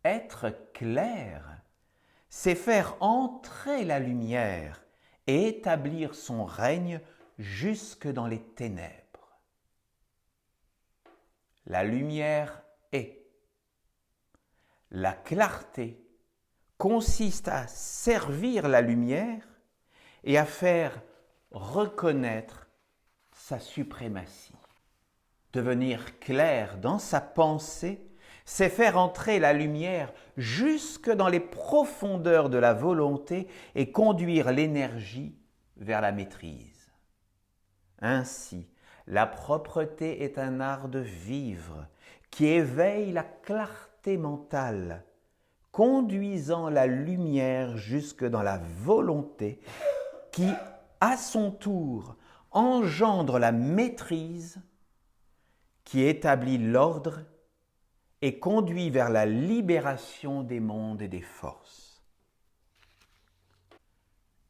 Être clair, c'est faire entrer la lumière et établir son règne jusque dans les ténèbres. La lumière est. La clarté consiste à servir la lumière et à faire reconnaître sa suprématie. Devenir clair dans sa pensée, c'est faire entrer la lumière jusque dans les profondeurs de la volonté et conduire l'énergie vers la maîtrise. Ainsi, la propreté est un art de vivre qui éveille la clarté mentale, conduisant la lumière jusque dans la volonté qui, à son tour, engendre la maîtrise qui établit l'ordre et conduit vers la libération des mondes et des forces.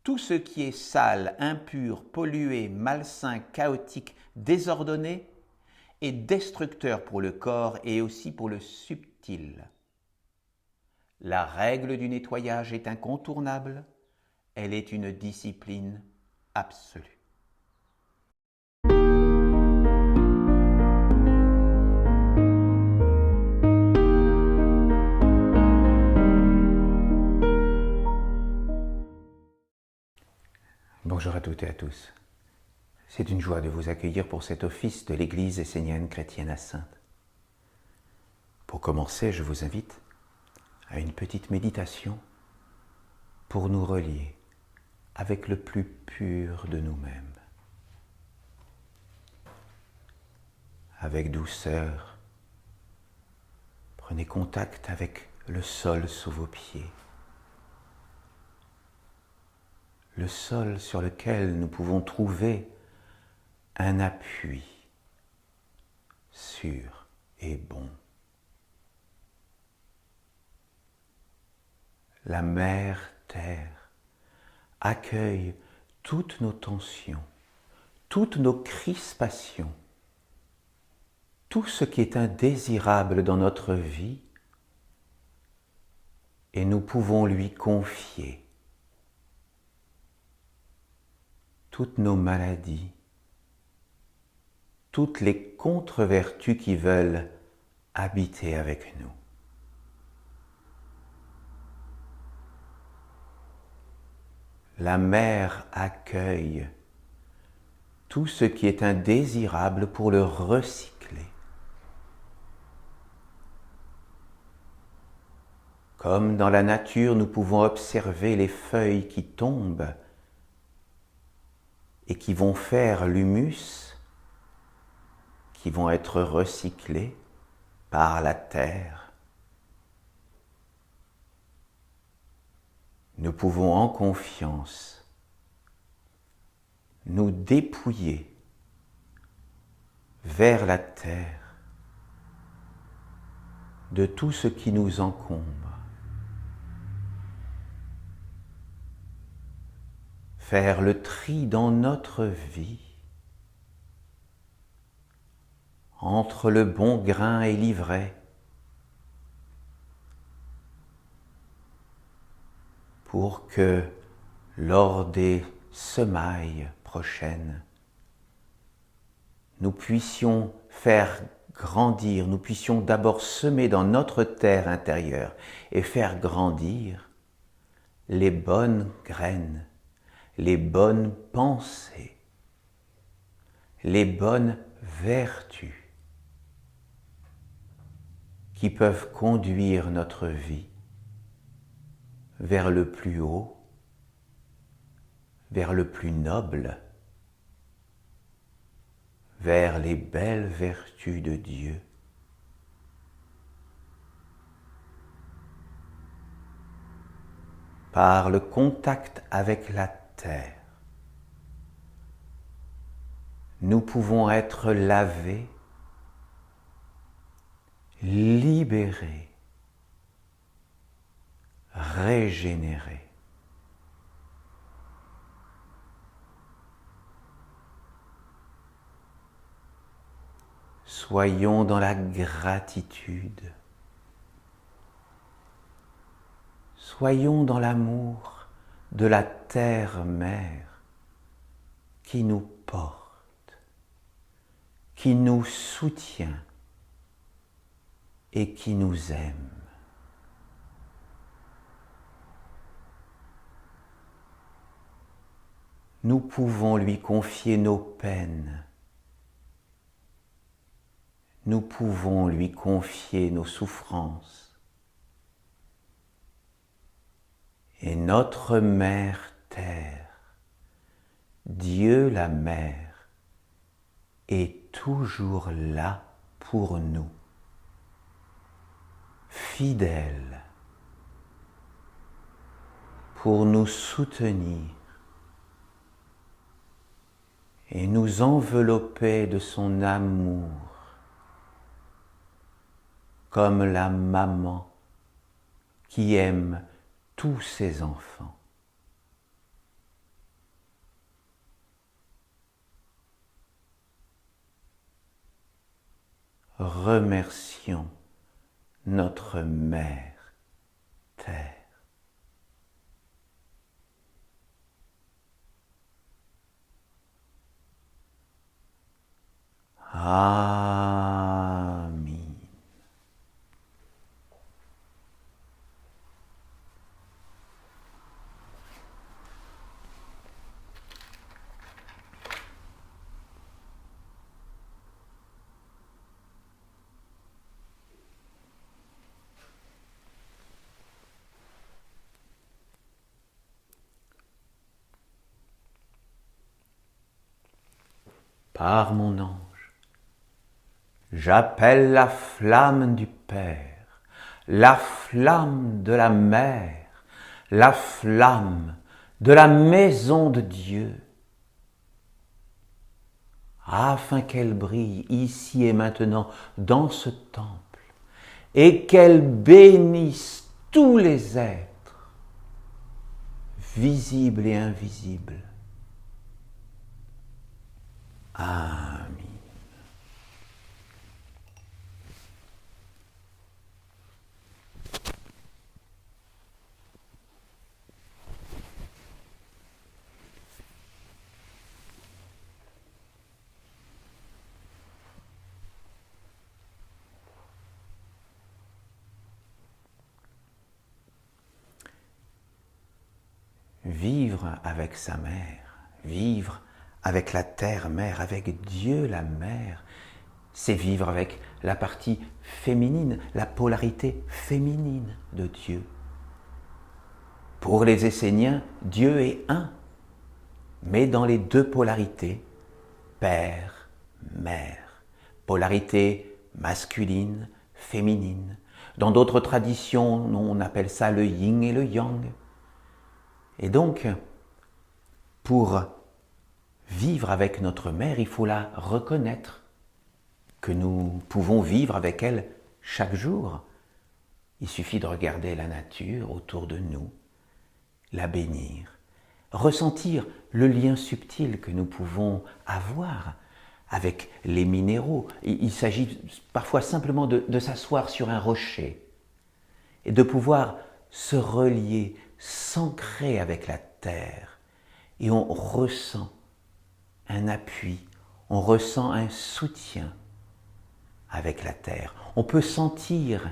Tout ce qui est sale, impur, pollué, malsain, chaotique, désordonné est destructeur pour le corps et aussi pour le subtil. La règle du nettoyage est incontournable, elle est une discipline absolue. Bonjour à toutes et à tous. C'est une joie de vous accueillir pour cet office de l'Église essénienne chrétienne à Saintes. Pour commencer, je vous invite à une petite méditation pour nous relier avec le plus pur de nous-mêmes. Avec douceur, prenez contact avec le sol sous vos pieds. Le sol sur lequel nous pouvons trouver un appui sûr et bon. La mère terre accueille toutes nos tensions, toutes nos crispations, tout ce qui est indésirable dans notre vie, et nous pouvons lui confier toutes nos maladies, toutes les contre-vertus qui veulent habiter avec nous. La mère accueille tout ce qui est indésirable pour le recycler. Comme dans la nature, nous pouvons observer les feuilles qui tombent et qui vont faire l'humus, qui vont être recyclés par la terre. Nous pouvons en confiance nous dépouiller vers la terre de tout ce qui nous encombre. Faire le tri dans notre vie entre le bon grain et l'ivraie, pour que lors des semailles prochaines, nous puissions faire grandir, nous puissions d'abord semer dans notre terre intérieure et faire grandir les bonnes graines, les bonnes pensées, les bonnes vertus qui peuvent conduire notre vie vers le plus haut, vers le plus noble, vers les belles vertus de Dieu. Par le contact avec la terre, nous pouvons être lavés, libérés, régénérés. Soyons dans la gratitude Soyons dans l'amour de la terre-mère qui nous porte, qui nous soutient et qui nous aime. Nous pouvons lui confier nos peines. Nous pouvons lui confier nos souffrances. Et notre Mère Terre, Dieu la Mère, est toujours là pour nous, fidèle, pour nous soutenir et nous envelopper de son amour, comme la maman qui aime tous ses enfants. Remercions notre Mère Terre. Amen. Par mon ange, j'appelle la flamme du Père, la flamme de la Mère, la flamme de la maison de Dieu, afin qu'elle brille ici et maintenant dans ce temple et qu'elle bénisse tous les êtres, visibles et invisibles. Amen. Vivre avec sa mère, vivre avec la terre-mère, avec Dieu la mère, c'est vivre avec la partie féminine, la polarité féminine de Dieu. Pour les Esséniens, Dieu est un, mais dans les deux polarités, père, mère, polarité masculine, féminine. Dans d'autres traditions, on appelle ça le yin et le yang. Et donc, pour vivre avec notre mère, il faut la reconnaître, que nous pouvons vivre avec elle chaque jour. Il suffit de regarder la nature autour de nous, la bénir, ressentir le lien subtil que nous pouvons avoir avec les minéraux. Il s'agit parfois simplement de s'asseoir sur un rocher et de pouvoir se relier, s'ancrer avec la terre. Et on ressent un appui, on ressent un soutien avec la terre. On peut sentir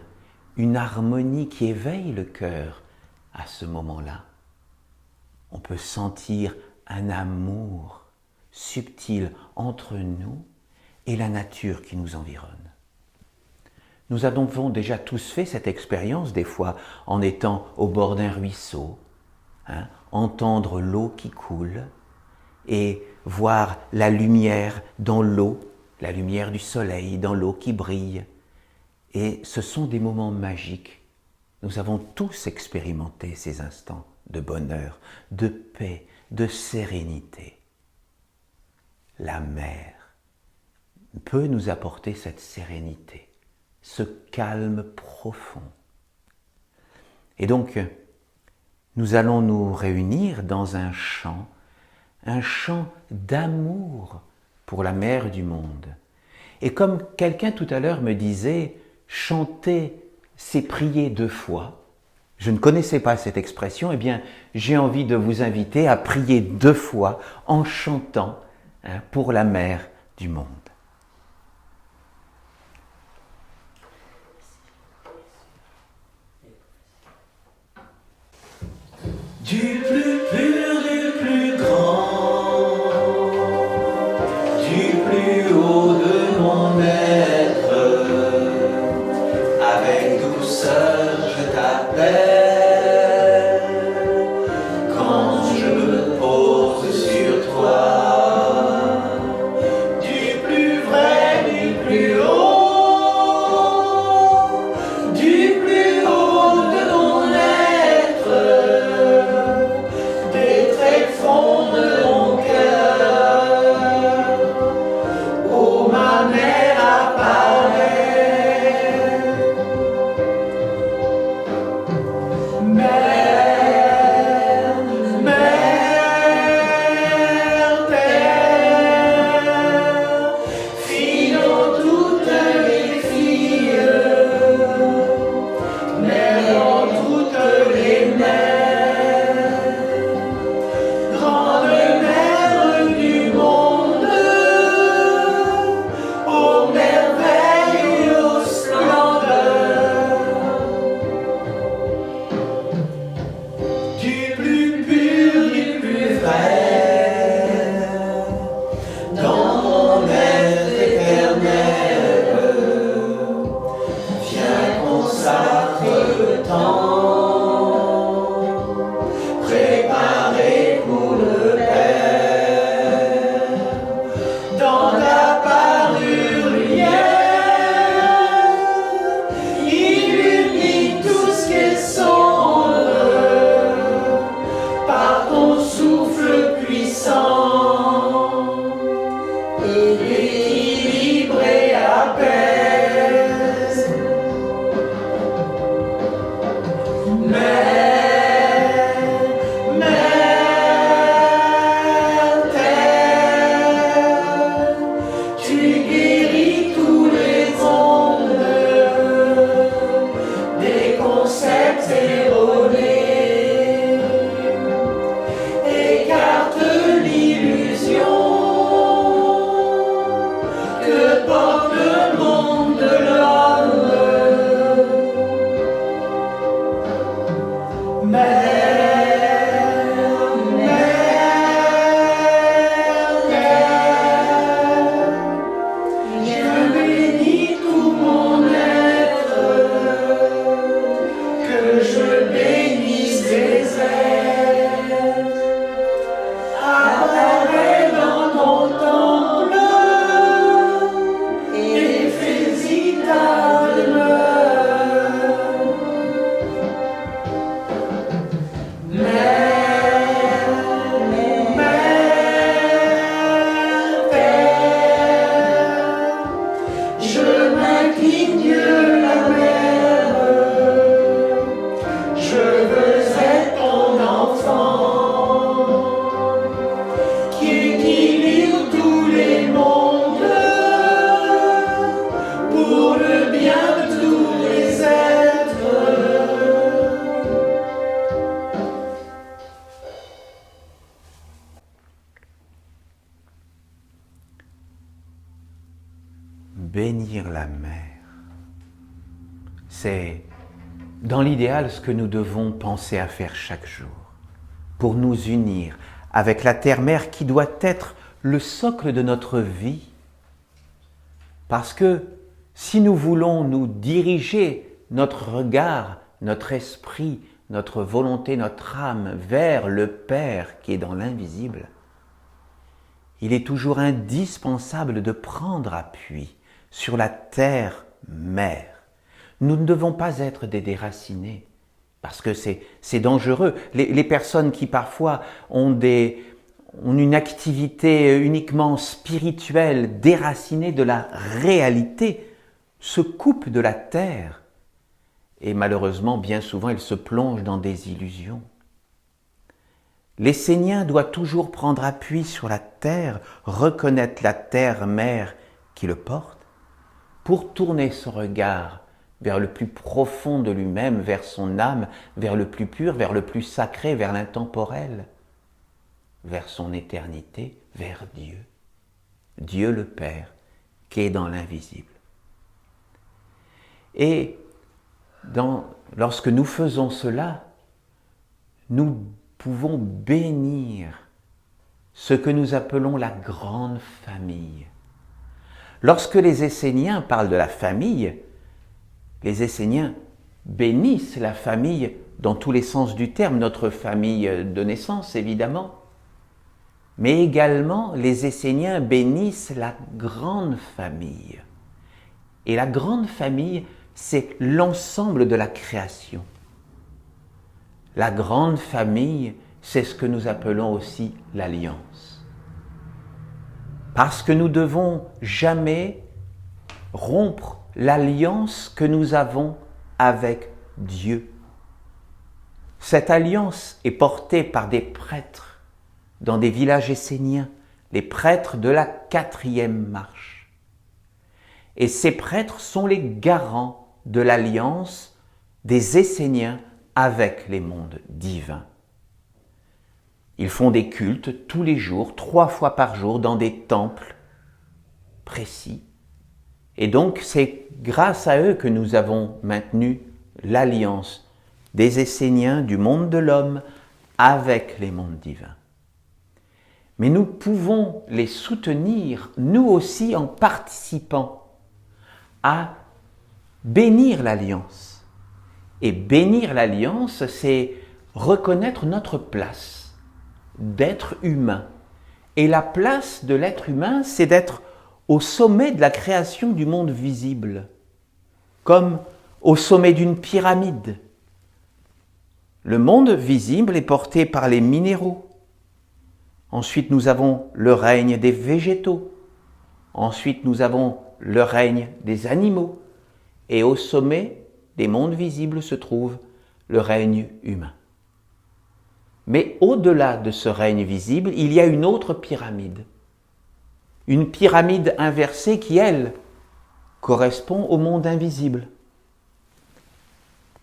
une harmonie qui éveille le cœur à ce moment-là. On peut sentir un amour subtil entre nous et la nature qui nous environne. Nous avons déjà tous fait cette expérience, des fois en étant au bord d'un ruisseau, entendre l'eau qui coule et voir la lumière dans l'eau, la lumière du soleil dans l'eau qui brille. Et ce sont des moments magiques. Nous avons tous expérimenté ces instants de bonheur, de paix, de sérénité. La mer peut nous apporter cette sérénité, ce calme profond. Et donc, nous allons nous réunir dans un chant d'amour pour la mère du monde. Et comme quelqu'un tout à l'heure me disait, chanter, c'est prier deux fois, je ne connaissais pas cette expression, eh bien, j'ai envie de vous inviter à prier 2 fois en chantant pour la mère du monde. Du plus pur, du plus grand, du plus haut de mon être, avec douceur je t'appelle, quand je me pose sur toi, du plus vrai, du plus haut, du plus haut de mon être, des tréfonds de mon cœur, oh ma mère apparaît, mère, mère terre, fille dans toutes les filles, mère dans toutes les mères, grande mère du monde, aux merveilles et aux splendeurs, du plus pur, du plus vrai, dans mon être éternel, viens consacre le temps, préparé pour le Père, dans ta parure lumière, illumine tout ce qui est sombre, par ton souffle puissant, équilibre et apaise. Mère, mère terre, tu guéris tous les mondes, des concepts erronés, écarte l'illusion que porte le monde de l'homme. Mère, mère terre, je bénis tout mon être, que je bénisse tes êtres, apparaît dans ton temple et fais-y ta demeure. Mère, mère terre, je m'incline Dieu la mère, je veux être ton enfant, qui équilibre tous les mondes, pour le bien de tous les êtres. Bénir la mer, c'est dans l'idéal ce que nous devons penser à faire chaque jour pour nous unir avec la terre-mère qui doit être le socle de notre vie. Parce que si nous voulons nous diriger notre regard, notre esprit, notre volonté, notre âme vers le Père qui est dans l'invisible, il est toujours indispensable de prendre appui sur la terre-mère. Nous ne devons pas être des déracinés, parce que c'est dangereux. Les personnes qui parfois ont une activité uniquement spirituelle, déracinée de la réalité, se coupent de la terre. Et malheureusement, bien souvent, elles se plongent dans des illusions. L'essénien doit toujours prendre appui sur la terre, reconnaître la terre-mère qui le porte, pour tourner son regard vers le plus profond de lui-même, vers son âme, vers le plus pur, vers le plus sacré, vers l'intemporel, vers son éternité, vers Dieu. Dieu le Père, qui est dans l'invisible. Et lorsque nous faisons cela, nous pouvons bénir ce que nous appelons la grande famille. Lorsque les Esséniens parlent de la famille, les Esséniens bénissent la famille dans tous les sens du terme, notre famille de naissance évidemment, mais également les Esséniens bénissent la grande famille. Et la grande famille, c'est l'ensemble de la création. La grande famille, c'est ce que nous appelons aussi l'alliance. Parce que nous ne devons jamais rompre l'alliance que nous avons avec Dieu. Cette alliance est portée par des prêtres dans des villages esséniens, les prêtres de la 4e marche. Et ces prêtres sont les garants de l'alliance des Esséniens avec les mondes divins. Ils font des cultes tous les jours, 3 fois par jour, dans des temples précis. Et donc, c'est grâce à eux que nous avons maintenu l'alliance des Esséniens, du monde de l'homme, avec les mondes divins. Mais nous pouvons les soutenir, nous aussi, en participant à bénir l'alliance. Et bénir l'alliance, c'est reconnaître notre place d'être humain. Et la place de l'être humain, c'est d'être au sommet de la création du monde visible, comme au sommet d'une pyramide. Le monde visible est porté par les minéraux. Ensuite, nous avons le règne des végétaux. Ensuite, nous avons le règne des animaux. Et au sommet des mondes visibles se trouve le règne humain. Mais au-delà de ce règne visible, il y a une autre pyramide. Une pyramide inversée qui, elle, correspond au monde invisible.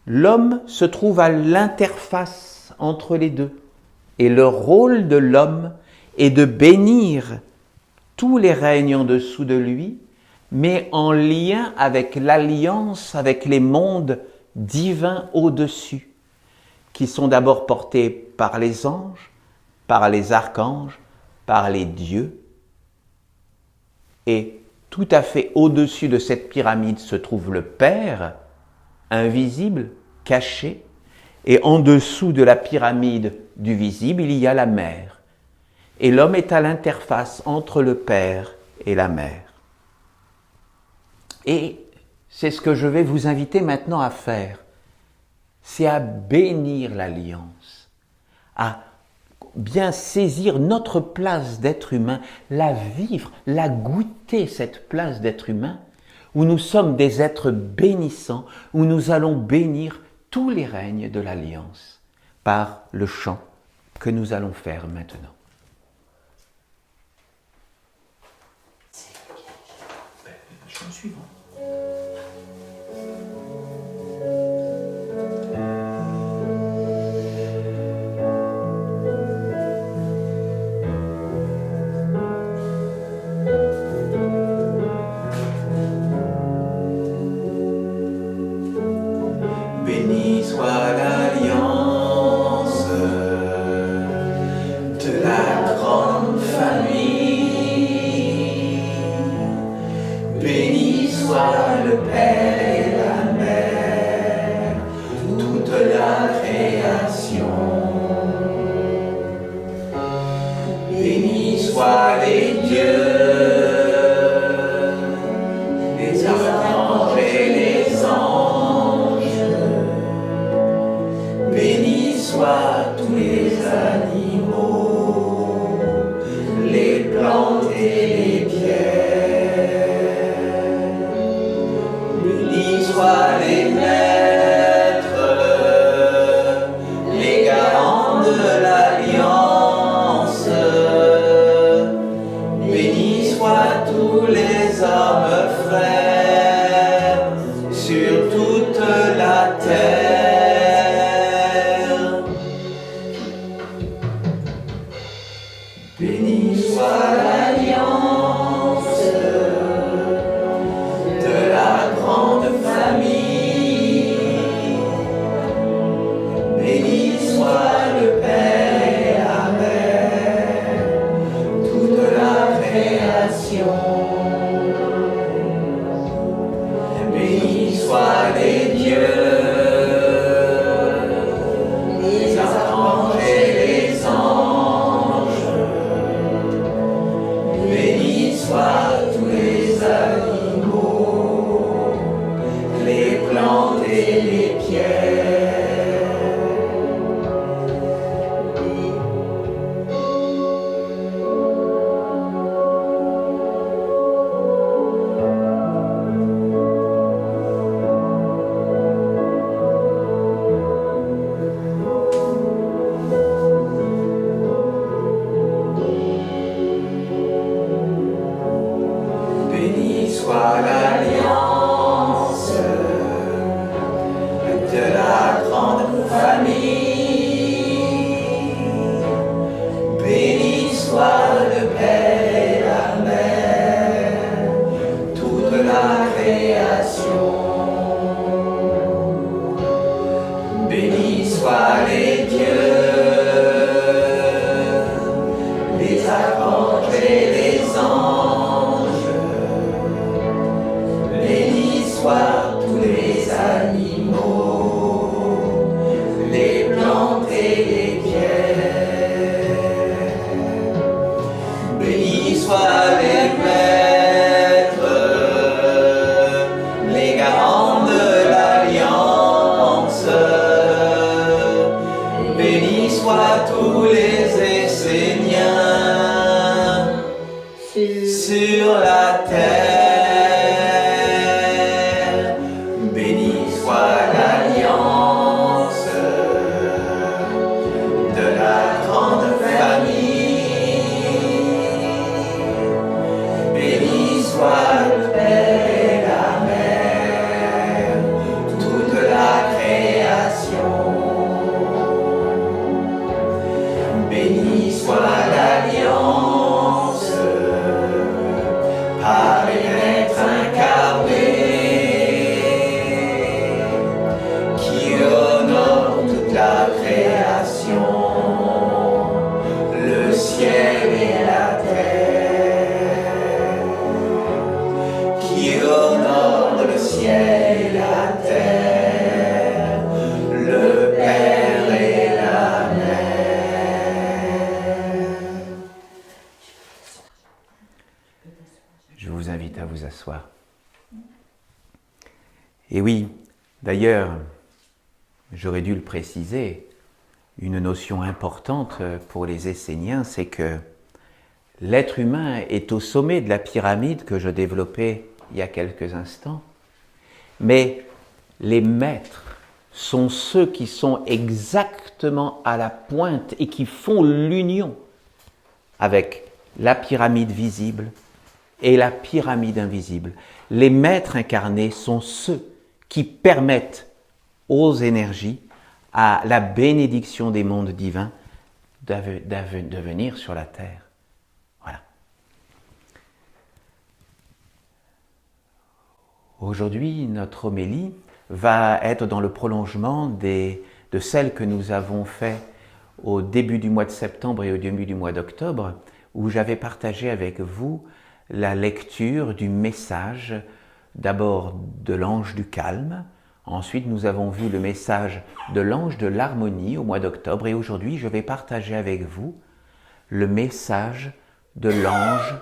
L'homme se trouve à l'interface entre les deux. Et le rôle de l'homme est de bénir tous les règnes en dessous de lui, mais en lien avec l'alliance, avec les mondes divins au-dessus, qui sont d'abord portés par les anges, par les archanges, par les dieux. Et tout à fait au-dessus de cette pyramide se trouve le Père, invisible, caché, et en dessous de la pyramide du visible, il y a la Mère. Et l'homme est à l'interface entre le Père et la Mère. Et c'est ce que je vais vous inviter maintenant à faire. C'est à bénir l'alliance, à bien saisir notre place d'être humain, la vivre, la goûter, cette place d'être humain, où nous sommes des êtres bénissants, où nous allons bénir tous les règnes de l'alliance par le chant que nous allons faire maintenant. Le chant suivant. Béni soit l'alliance de la grande famille. Béni soit le Père et la Mère, toute la création. Béni soient les dieux, les archanges et les anges. Béni soit l'alliance de la grande famille. Béni soit le Père et la Mère, toute la création. Béni soient les dieux, les archanges et les anges. Bénis soient tous les animaux, les plantes et les pierres. Bénis soient les maîtres, les garants de l'alliance. Bénis soient tous les Esséniens sur la terre. Béni soit l'alliance de la grande famille. Béni soit le Père et la Mère, toute la création. Béni soit l'alliance par les êtres incarnés qui honorent toute la création, le ciel et la terre, qui honorent le ciel et la terre, le Père et la Mère. Je vous invite à vous asseoir. Et oui, d'ailleurs, j'aurais dû le préciser, une notion importante pour les Esséniens, c'est que l'être humain est au sommet de la pyramide que je développais il y a quelques instants, mais les maîtres sont ceux qui sont exactement à la pointe et qui font l'union avec la pyramide visible et la pyramide invisible. Les maîtres incarnés sont ceux qui permettent aux énergies, à la bénédiction des mondes divins, de venir sur la terre. Voilà. Aujourd'hui, notre homélie va être dans le prolongement de celle que nous avons fait au début du mois de septembre et au début du mois d'octobre, où j'avais partagé avec vous la lecture du message, d'abord de l'ange du calme, ensuite nous avons vu le message de l'ange de l'harmonie au mois d'octobre, et aujourd'hui je vais partager avec vous le message de l'ange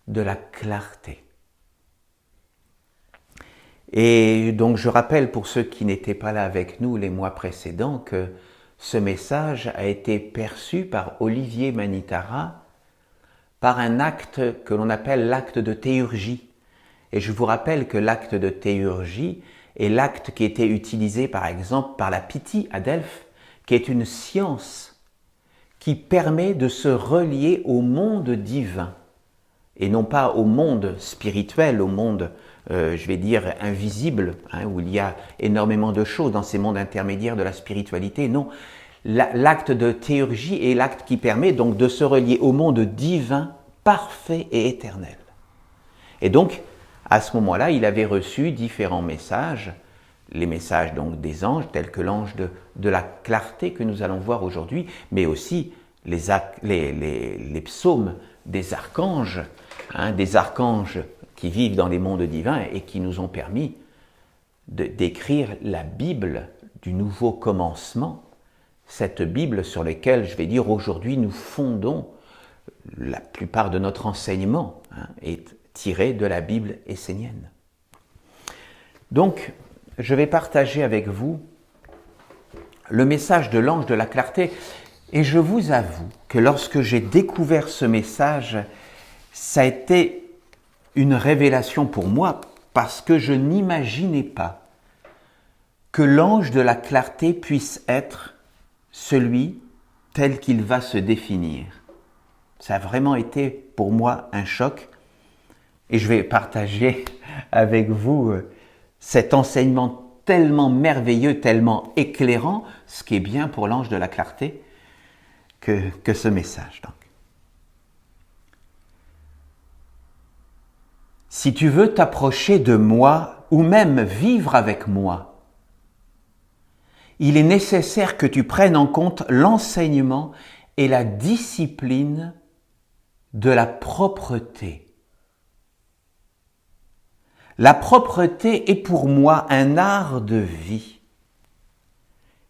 de la clarté. Et donc je rappelle pour ceux qui n'étaient pas là avec nous les mois précédents que ce message a été perçu par Olivier Manitara par un acte que l'on appelle l'acte de théurgie. Et je vous rappelle que l'acte de théurgie est l'acte qui était utilisé par exemple par la Piti à Delphes, qui est une science qui permet de se relier au monde divin et non pas au monde spirituel, au monde, je vais dire, invisible, où il y a énormément de choses dans ces mondes intermédiaires de la spiritualité. Non, l'acte de théurgie est l'acte qui permet donc de se relier au monde divin, parfait et éternel. Et donc, à ce moment-là, il avait reçu différents messages, les messages donc des anges, tels que l'ange de la clarté que nous allons voir aujourd'hui, mais aussi les psaumes des archanges qui vivent dans les mondes divins et qui nous ont permis d'écrire la Bible du nouveau commencement, cette Bible sur laquelle, je vais dire, aujourd'hui nous fondons la plupart de notre enseignement, est tiré de la Bible essénienne. Donc, je vais partager avec vous le message de l'ange de la clarté. Et je vous avoue que lorsque j'ai découvert ce message, ça a été une révélation pour moi parce que je n'imaginais pas que l'ange de la clarté puisse être celui tel qu'il va se définir. Ça a vraiment été pour moi un choc et je vais partager avec vous cet enseignement tellement merveilleux, tellement éclairant, ce qui est bien pour l'ange de la clarté, que ce message. Donc. Si tu veux t'approcher de moi ou même vivre avec moi, il est nécessaire que tu prennes en compte l'enseignement et la discipline de la propreté. La propreté est pour moi un art de vie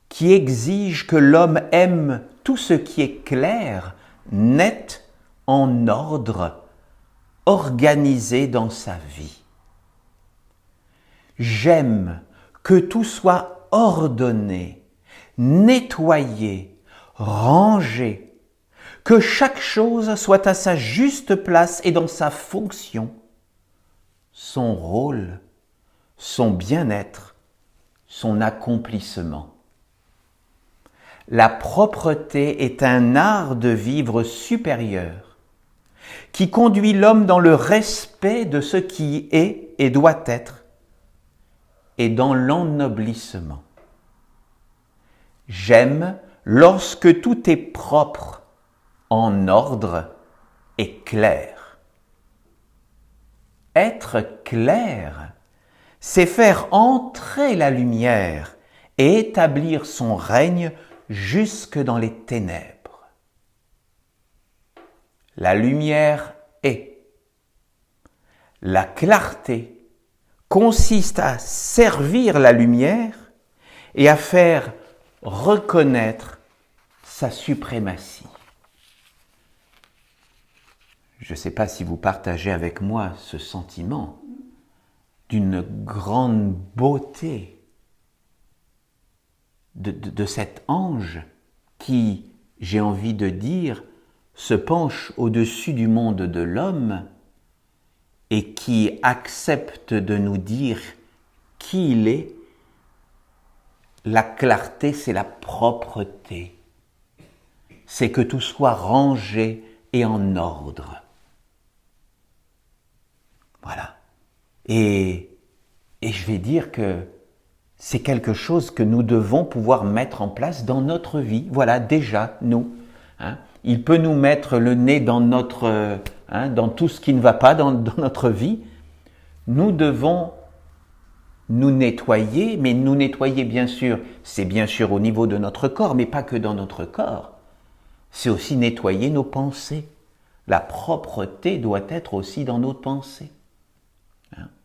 qui exige que l'homme aime tout ce qui est clair, net, en ordre, organisé dans sa vie. J'aime que tout soit ordonné, nettoyé, rangé, que chaque chose soit à sa juste place et dans sa fonction, son rôle, son bien-être, son accomplissement. La propreté est un art de vivre supérieur qui conduit l'homme dans le respect de ce qui est et doit être et dans l'ennoblissement. J'aime lorsque tout est propre, en ordre et clair. Être clair, c'est faire entrer la lumière et établir son règne jusque dans les ténèbres. La lumière est. La clarté consiste à servir la lumière et à faire reconnaître sa suprématie. Je ne sais pas si vous partagez avec moi ce sentiment d'une grande beauté de cet ange qui, j'ai envie de dire, se penche au-dessus du monde de l'homme et qui accepte de nous dire qui il est. La clarté, c'est la propreté. C'est que tout soit rangé et en ordre. Voilà. Et je vais dire que c'est quelque chose que nous devons pouvoir mettre en place dans notre vie. Voilà, déjà, nous. Il peut nous mettre le nez dans dans tout ce qui ne va pas dans notre vie. Nous devons nous nettoyer, mais nous nettoyer, bien sûr, c'est bien sûr au niveau de notre corps, mais pas que dans notre corps. C'est aussi nettoyer nos pensées. La propreté doit être aussi dans nos pensées.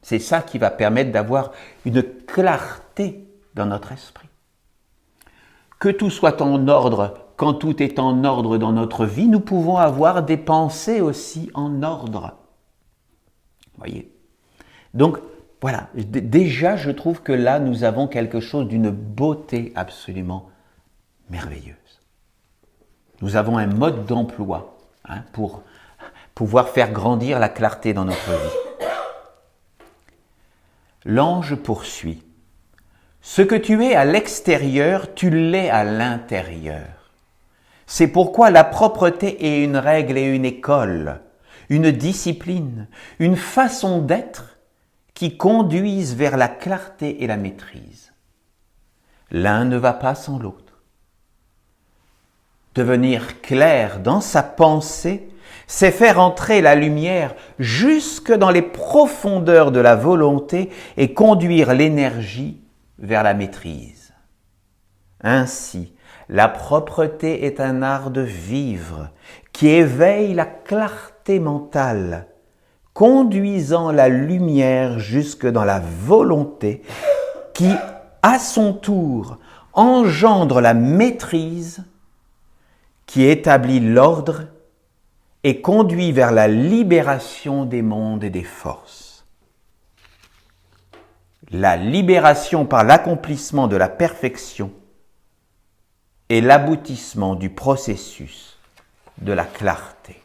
C'est ça qui va permettre d'avoir une clarté dans notre esprit. Que tout soit en ordre, quand tout est en ordre dans notre vie, nous pouvons avoir des pensées aussi en ordre. Voyez ? Donc, voilà, déjà je trouve que là nous avons quelque chose d'une beauté absolument merveilleuse. Nous avons un mode d'emploi pour pouvoir faire grandir la clarté dans notre vie. L'ange poursuit. Ce que tu es à l'extérieur, tu l'es à l'intérieur. C'est pourquoi la propreté est une règle et une école, une discipline, une façon d'être qui conduisent vers la clarté et la maîtrise. L'un ne va pas sans l'autre. Devenir clair dans sa pensée, c'est faire entrer la lumière jusque dans les profondeurs de la volonté et conduire l'énergie vers la maîtrise. Ainsi, la propreté est un art de vivre qui éveille la clarté mentale, conduisant la lumière jusque dans la volonté qui, à son tour, engendre la maîtrise qui établit l'ordre et conduit vers la libération des mondes et des forces. La libération par l'accomplissement de la perfection est l'aboutissement du processus de la clarté.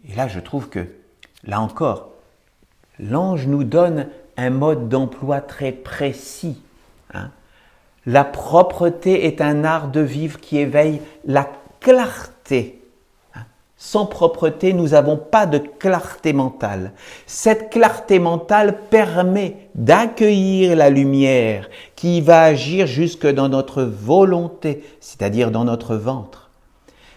Et là, je trouve que, là encore, l'ange nous donne un mode d'emploi très précis. La propreté est un art de vivre qui éveille la clarté. Sans propreté, nous n'avons pas de clarté mentale. Cette clarté mentale permet d'accueillir la lumière qui va agir jusque dans notre volonté, c'est-à-dire dans notre ventre.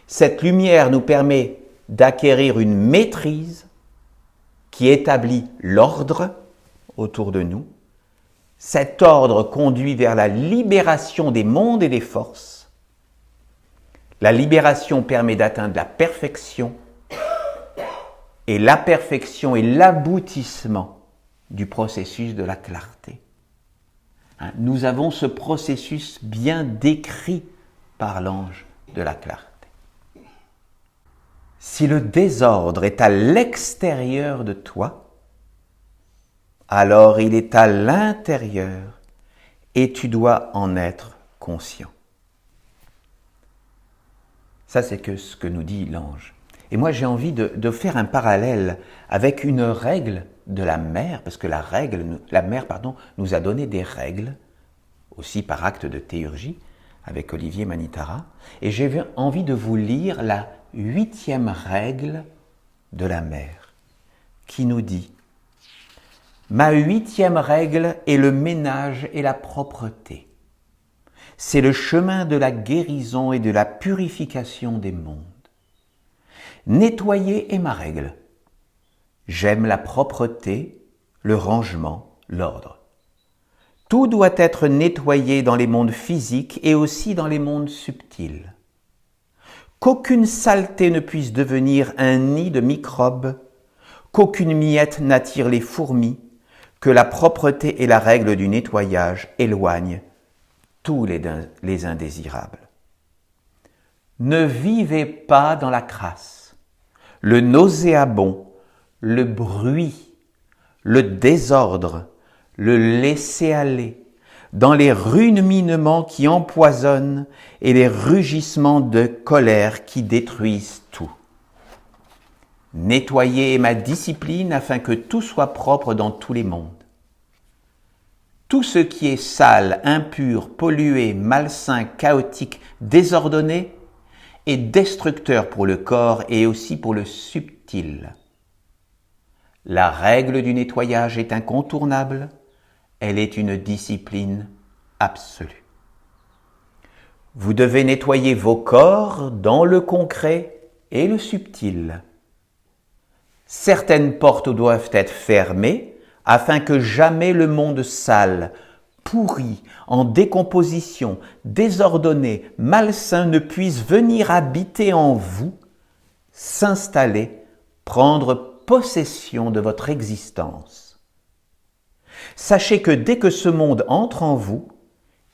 Cette lumière nous permet d'acquérir une maîtrise qui établit l'ordre autour de nous. Cet ordre conduit vers la libération des mondes et des forces. La libération permet d'atteindre la perfection et la perfection est l'aboutissement du processus de la clarté. Nous avons ce processus bien décrit par l'ange de la clarté. Si le désordre est à l'extérieur de toi, alors il est à l'intérieur et tu dois en être conscient. Ça, c'est ce que nous dit l'ange. Et moi, j'ai envie de faire un parallèle avec une règle de la mère, parce que la mère nous a donné des règles, aussi par acte de théurgie, avec Olivier Manitara. Et j'ai envie de vous lire la 8e règle de la mère, qui nous dit « Ma 8e règle est le ménage et la propreté. C'est le chemin de la guérison et de la purification des mondes. Nettoyer est ma règle. J'aime la propreté, le rangement, l'ordre. Tout doit être nettoyé dans les mondes physiques et aussi dans les mondes subtils. Qu'aucune saleté ne puisse devenir un nid de microbes, qu'aucune miette n'attire les fourmis, que la propreté et la règle du nettoyage éloignent tous les indésirables. Ne vivez pas dans la crasse, le nauséabond, le bruit, le désordre, le laisser-aller, dans les ruminements qui empoisonnent et les rugissements de colère qui détruisent tout. Nettoyer est ma discipline afin que tout soit propre dans tous les mondes. Tout ce qui est sale, impur, pollué, malsain, chaotique, désordonné est destructeur pour le corps et aussi pour le subtil. La règle du nettoyage est incontournable, elle est une discipline absolue. Vous devez nettoyer vos corps dans le concret et le subtil. Certaines portes doivent être fermées afin que jamais le monde sale, pourri, en décomposition, désordonné, malsain ne puisse venir habiter en vous, s'installer, prendre possession de votre existence. Sachez que dès que ce monde entre en vous,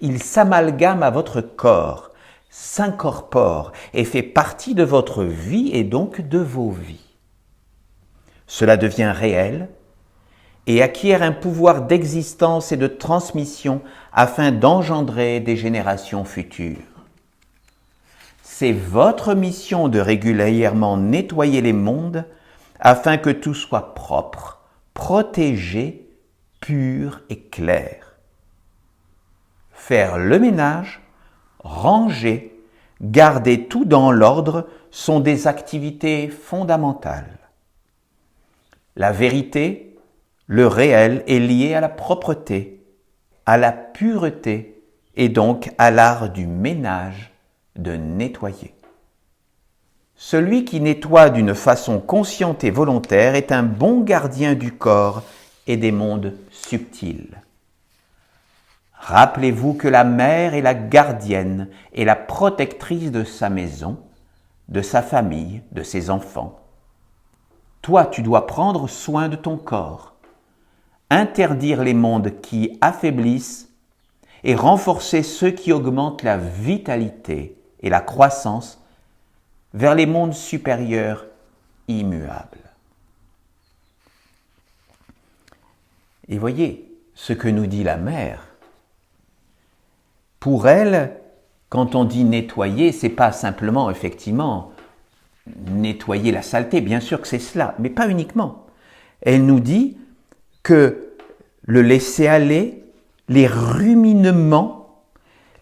il s'amalgame à votre corps, s'incorpore et fait partie de votre vie et donc de vos vies. Cela devient réel et acquiert un pouvoir d'existence et de transmission afin d'engendrer des générations futures. C'est votre mission de régulièrement nettoyer les mondes afin que tout soit propre, protégé, pur et clair. Faire le ménage, ranger, garder tout dans l'ordre sont des activités fondamentales. La vérité, le réel est lié à la propreté, à la pureté et donc à l'art du ménage, de nettoyer. Celui qui nettoie d'une façon consciente et volontaire est un bon gardien du corps et des mondes subtils. Rappelez-vous que la mère est la gardienne et la protectrice de sa maison, de sa famille, de ses enfants. Toi, tu dois prendre soin de ton corps, interdire les mondes qui affaiblissent et renforcer ceux qui augmentent la vitalité et la croissance vers les mondes supérieurs immuables. Et voyez ce que nous dit la mère. Pour elle, quand on dit nettoyer, c'est pas simplement, effectivement, nettoyer la saleté, bien sûr que c'est cela, mais pas uniquement. Elle nous dit que le laisser aller, les ruminements,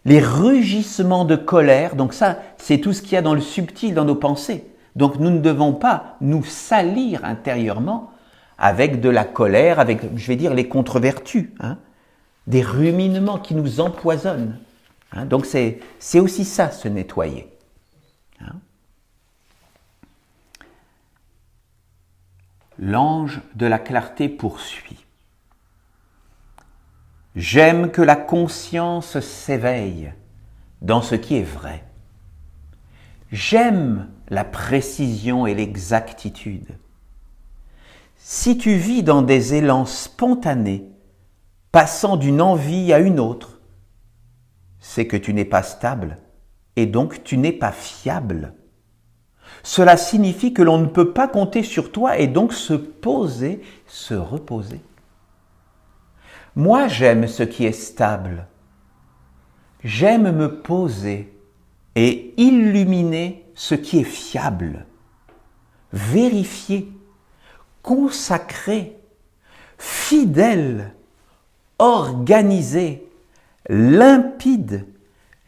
les rugissements de colère, donc ça, c'est tout ce qu'il y a dans le subtil, dans nos pensées. Donc nous ne devons pas nous salir intérieurement avec de la colère, avec, je vais dire, les contre-vertus, hein, des ruminements qui nous empoisonnent. Hein, donc c'est aussi ça, se nettoyer. Hein. L'ange de la clarté poursuit. J'aime que la conscience s'éveille dans ce qui est vrai. J'aime la précision et l'exactitude. Si tu vis dans des élans spontanés, passant d'une envie à une autre, c'est que tu n'es pas stable et donc tu n'es pas fiable. Cela signifie que l'on ne peut pas compter sur toi et donc se poser, se reposer. Moi, j'aime ce qui est stable. J'aime me poser et illuminer ce qui est fiable, vérifier, consacré, fidèle, organisé, limpide,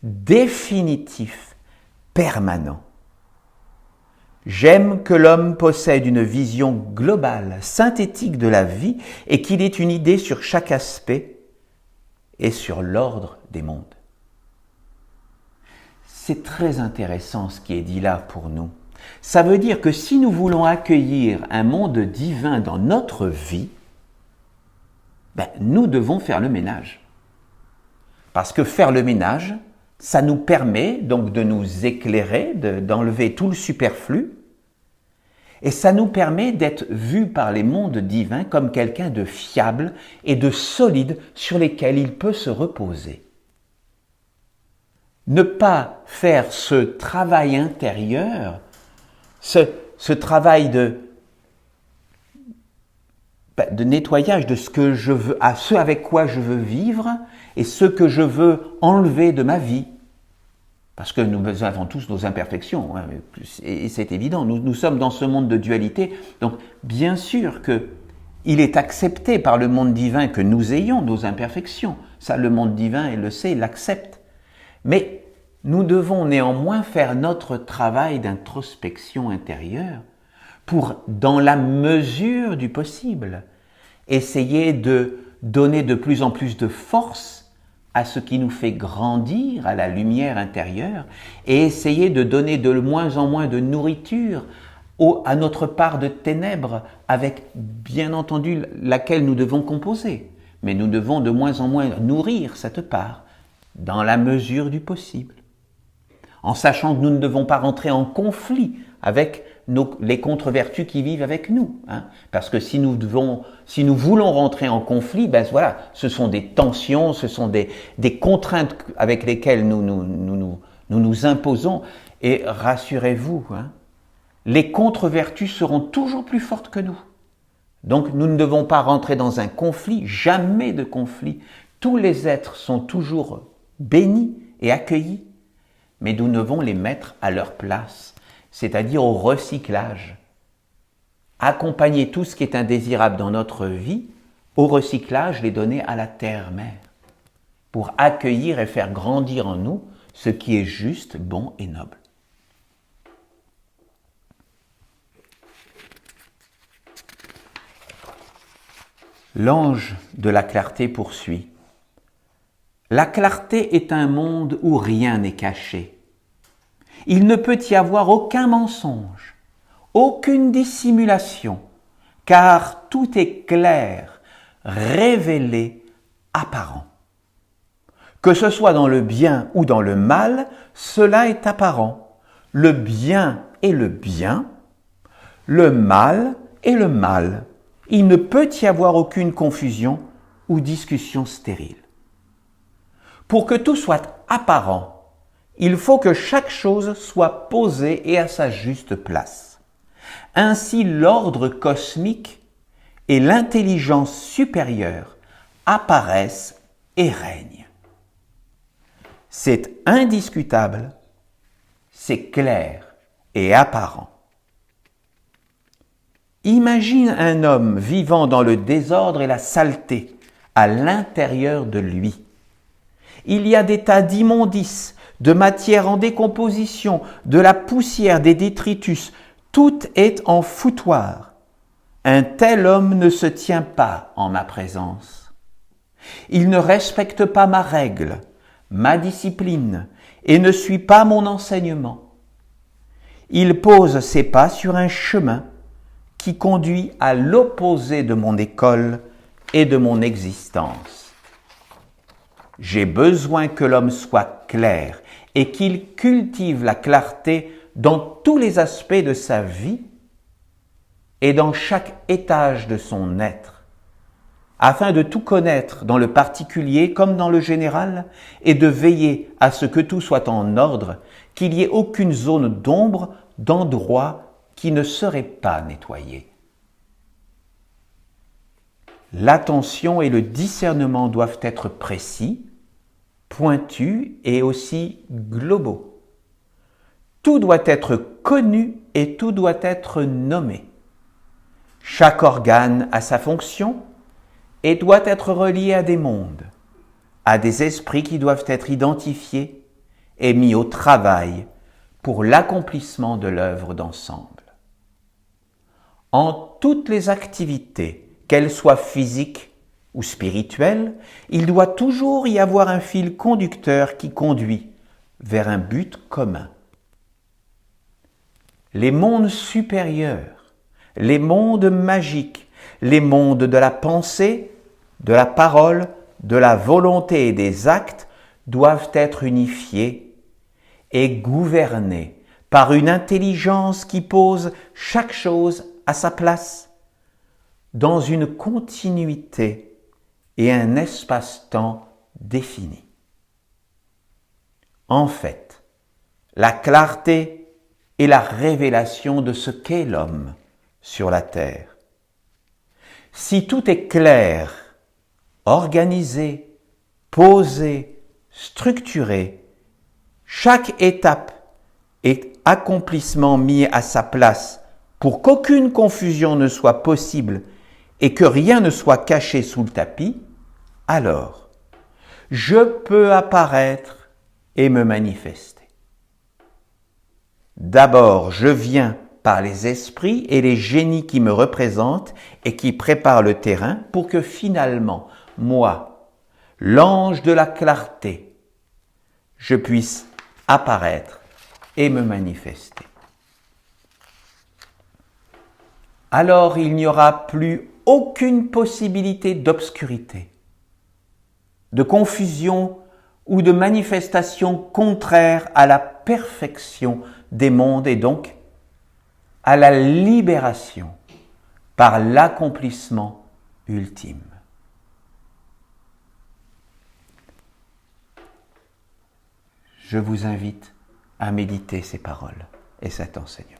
définitif, permanent. J'aime que l'homme possède une vision globale, synthétique de la vie et qu'il ait une idée sur chaque aspect et sur l'ordre des mondes. C'est très intéressant ce qui est dit là pour nous. Ça veut dire que si nous voulons accueillir un monde divin dans notre vie, nous devons faire le ménage. Parce que faire le ménage, ça nous permet donc de nous éclairer, d'enlever tout le superflu, et ça nous permet d'être vus par les mondes divins comme quelqu'un de fiable et de solide sur lesquels il peut se reposer. Ne pas faire ce travail intérieur, ce travail de nettoyage de ce que je veux, à ce avec quoi je veux vivre et ce que je veux enlever de ma vie. Parce que nous avons tous nos imperfections, hein, et c'est évident, nous sommes dans ce monde de dualité, donc bien sûr qu'il est accepté par le monde divin que nous ayons nos imperfections. Ça, le monde divin, il le sait, il l'accepte. Mais nous devons néanmoins faire notre travail d'introspection intérieure pour, dans la mesure du possible, essayer de donner de plus en plus de force à ce qui nous fait grandir, à la lumière intérieure, et essayer de donner de moins en moins de nourriture à notre part de ténèbres, avec bien entendu laquelle nous devons composer. Mais nous devons de moins en moins nourrir cette part, dans la mesure du possible. En sachant que nous ne devons pas rentrer en conflit avec les contre-vertus qui vivent avec nous. Hein. Parce que si nous voulons rentrer en conflit, voilà, ce sont des tensions, ce sont des contraintes avec lesquelles nous imposons. Et rassurez-vous, hein, les contre-vertus seront toujours plus fortes que nous. Donc nous ne devons pas rentrer dans un conflit, jamais de conflit. Tous les êtres sont toujours bénis et accueillis, mais nous devons les mettre à leur place, c'est-à-dire au recyclage. Accompagner tout ce qui est indésirable dans notre vie, au recyclage, les donner à la terre-mère, pour accueillir et faire grandir en nous ce qui est juste, bon et noble. L'ange de la clarté poursuit. La clarté est un monde où rien n'est caché. Il ne peut y avoir aucun mensonge, aucune dissimulation, car tout est clair, révélé, apparent. Que ce soit dans le bien ou dans le mal, cela est apparent. Le bien est le bien, le mal est le mal. Il ne peut y avoir aucune confusion ou discussion stérile. Pour que tout soit apparent, il faut que chaque chose soit posée et à sa juste place. Ainsi, l'ordre cosmique et l'intelligence supérieure apparaissent et règnent. C'est indiscutable, c'est clair et apparent. Imagine un homme vivant dans le désordre et la saleté à l'intérieur de lui. Il y a des tas d'immondices, de matière en décomposition, de la poussière, des détritus. Tout est en foutoir. Un tel homme ne se tient pas en ma présence. Il ne respecte pas ma règle, ma discipline, et ne suit pas mon enseignement. Il pose ses pas sur un chemin qui conduit à l'opposé de mon école et de mon existence. J'ai besoin que l'homme soit clair et qu'il cultive la clarté dans tous les aspects de sa vie et dans chaque étage de son être, afin de tout connaître dans le particulier comme dans le général et de veiller à ce que tout soit en ordre, qu'il n'y ait aucune zone d'ombre, d'endroit qui ne serait pas nettoyé. L'attention et le discernement doivent être précis, pointus et aussi globaux. Tout doit être connu et tout doit être nommé. Chaque organe a sa fonction et doit être relié à des mondes, à des esprits qui doivent être identifiés et mis au travail pour l'accomplissement de l'œuvre d'ensemble. En toutes les activités, qu'elles soient physiques ou spirituelles, il doit toujours y avoir un fil conducteur qui conduit vers un but commun. Les mondes supérieurs, les mondes magiques, les mondes de la pensée, de la parole, de la volonté et des actes doivent être unifiés et gouvernés par une intelligence qui pose chaque chose à sa place, dans une continuité et un espace-temps défini. En fait, la clarté est la révélation de ce qu'est l'homme sur la terre. Si tout est clair, organisé, posé, structuré, chaque étape et accomplissement mis à sa place pour qu'aucune confusion ne soit possible et que rien ne soit caché sous le tapis, alors je peux apparaître et me manifester. D'abord, je viens par les esprits et les génies qui me représentent et qui préparent le terrain pour que finalement, moi, l'ange de la clarté, je puisse apparaître et me manifester. Alors il n'y aura plus aucune possibilité d'obscurité, de confusion ou de manifestation contraire à la perfection des mondes et donc à la libération par l'accomplissement ultime. Je vous invite à méditer ces paroles et cet enseignement.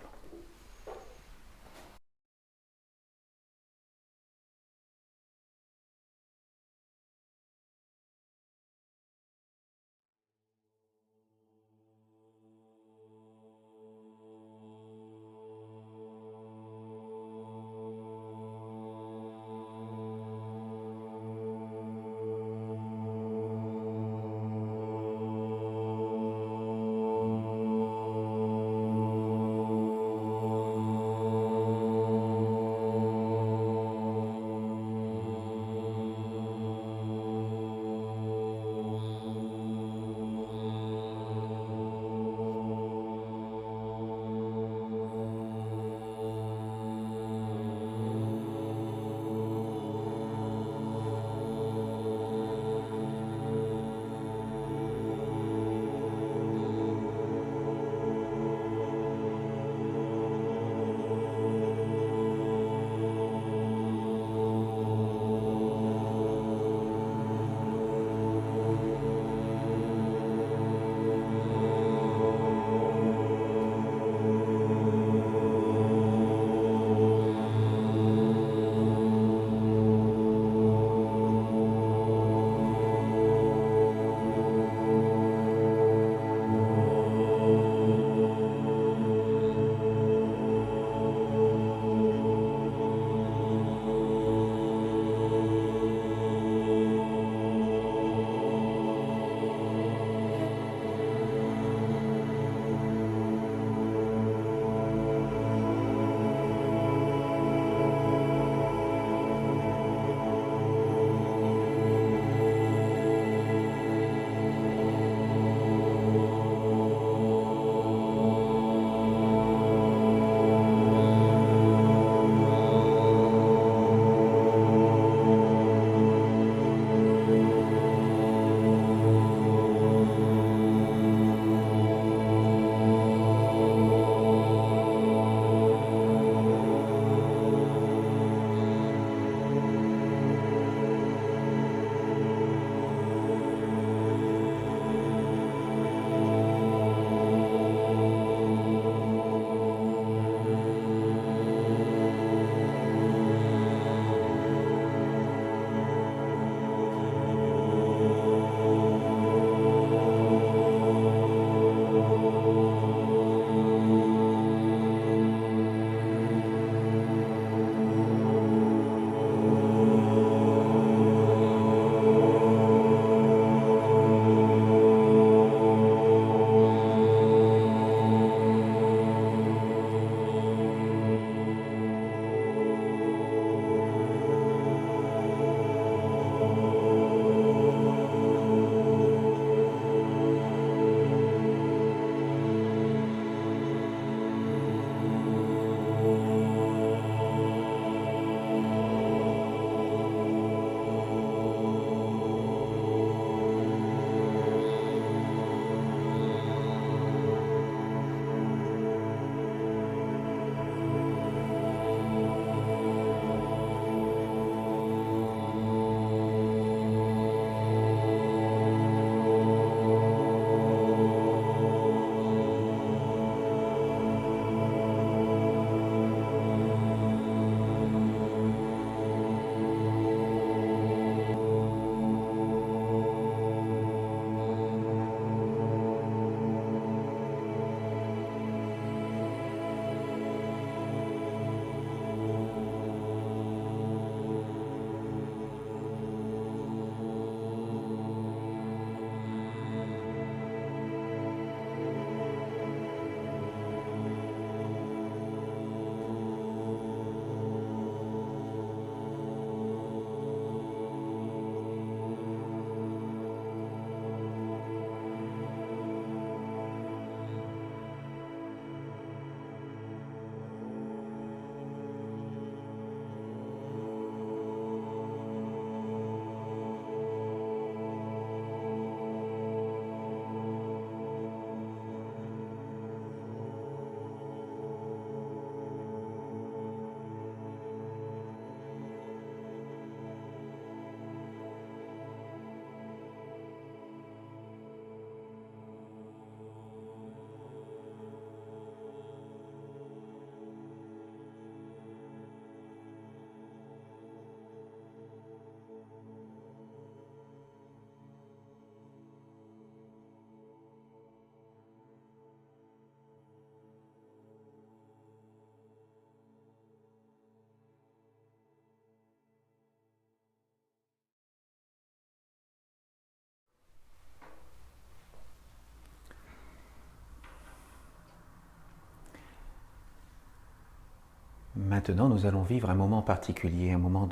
Maintenant, nous allons vivre un moment particulier, un moment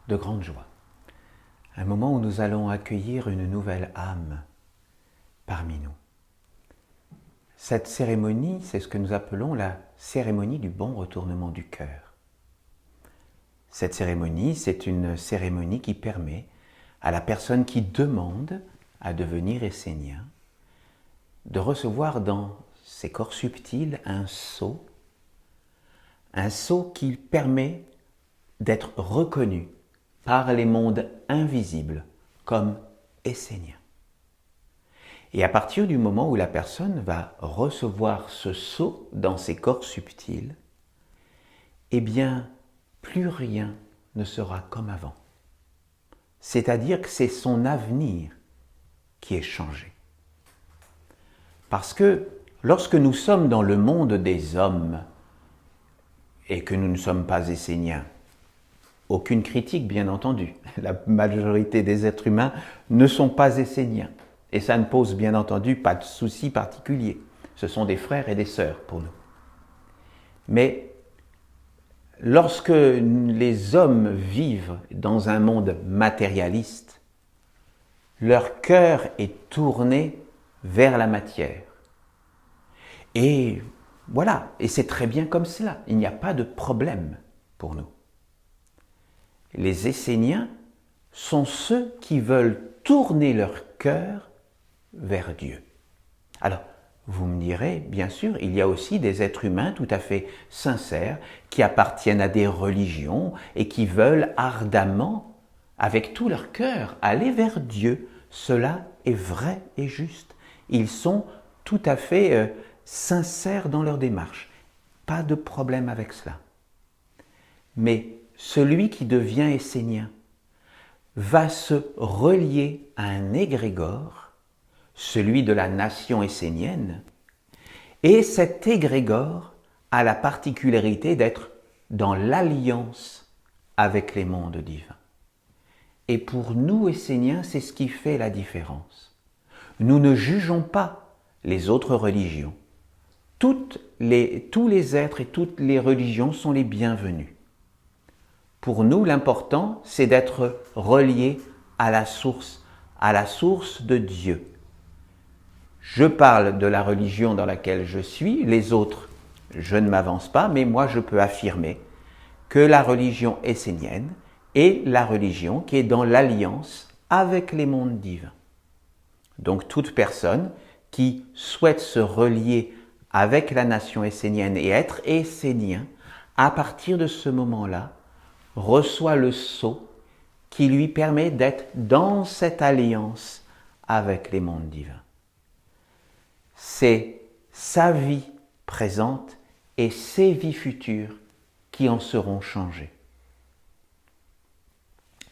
de grande joie. Un moment où nous allons accueillir une nouvelle âme parmi nous. Cette cérémonie, c'est ce que nous appelons la cérémonie du bon retournement du cœur. Cette cérémonie, c'est une cérémonie qui permet à la personne qui demande à devenir essénien de recevoir dans ses corps subtils un sceau qui permet d'être reconnu par les mondes invisibles comme essénien. Et à partir du moment où la personne va recevoir ce sceau dans ses corps subtils, eh bien, plus rien ne sera comme avant. C'est-à-dire que c'est son avenir qui est changé. Parce que lorsque nous sommes dans le monde des hommes et que nous ne sommes pas esséniens, aucune critique bien entendu, la majorité des êtres humains ne sont pas esséniens. Et ça ne pose bien entendu pas de souci particulier. Ce sont des frères et des sœurs pour nous. Mais lorsque les hommes vivent dans un monde matérialiste, leur cœur est tourné vers la matière. Et voilà, et c'est très bien comme cela. Il n'y a pas de problème pour nous. Les Esséniens sont ceux qui veulent tourner leur cœur vers Dieu. Alors, vous me direz, bien sûr, il y a aussi des êtres humains tout à fait sincères qui appartiennent à des religions et qui veulent ardemment, avec tout leur cœur, aller vers Dieu. Cela est vrai et juste. Ils sont tout à fait sincères dans leur démarche. Pas de problème avec cela. Mais celui qui devient essénien va se relier à un égrégore, celui de la nation essénienne, et cet égrégore a la particularité d'être dans l'alliance avec les mondes divins. Et pour nous, Esséniens, c'est ce qui fait la différence. Nous ne jugeons pas les autres religions. Tous les êtres et toutes les religions sont les bienvenus. Pour nous, l'important, c'est d'être reliés à la source de Dieu. Je parle de la religion dans laquelle je suis, les autres, je ne m'avance pas, mais moi je peux affirmer que la religion essénienne est la religion qui est dans l'alliance avec les mondes divins. Donc toute personne qui souhaite se relier avec la nation essénienne et être essénien, à partir de ce moment-là, reçoit le sceau qui lui permet d'être dans cette alliance avec les mondes divins. C'est sa vie présente et ses vies futures qui en seront changées.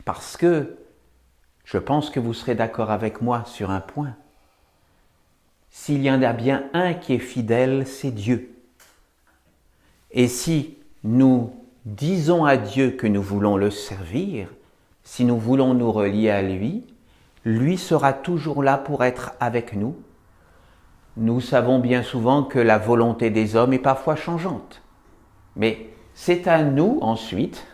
Parce que je pense que vous serez d'accord avec moi sur un point. S'il y en a bien un qui est fidèle, c'est Dieu. Et si nous disons à Dieu que nous voulons le servir, si nous voulons nous relier à lui, lui sera toujours là pour être avec nous. Nous savons bien souvent que la volonté des hommes est parfois changeante. Mais c'est à nous ensuite,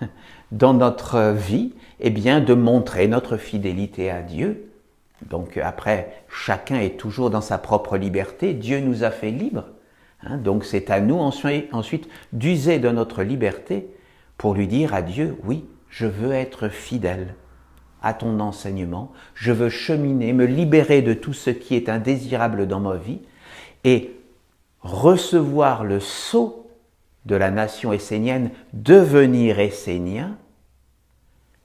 dans notre vie, de montrer notre fidélité à Dieu. Donc après, chacun est toujours dans sa propre liberté. Dieu nous a fait libres. Donc c'est à nous ensuite d'user de notre liberté pour lui dire à Dieu, oui, je veux être fidèle à ton enseignement, je veux cheminer, me libérer de tout ce qui est indésirable dans ma vie et recevoir le sceau de la nation essénienne, devenir essénien,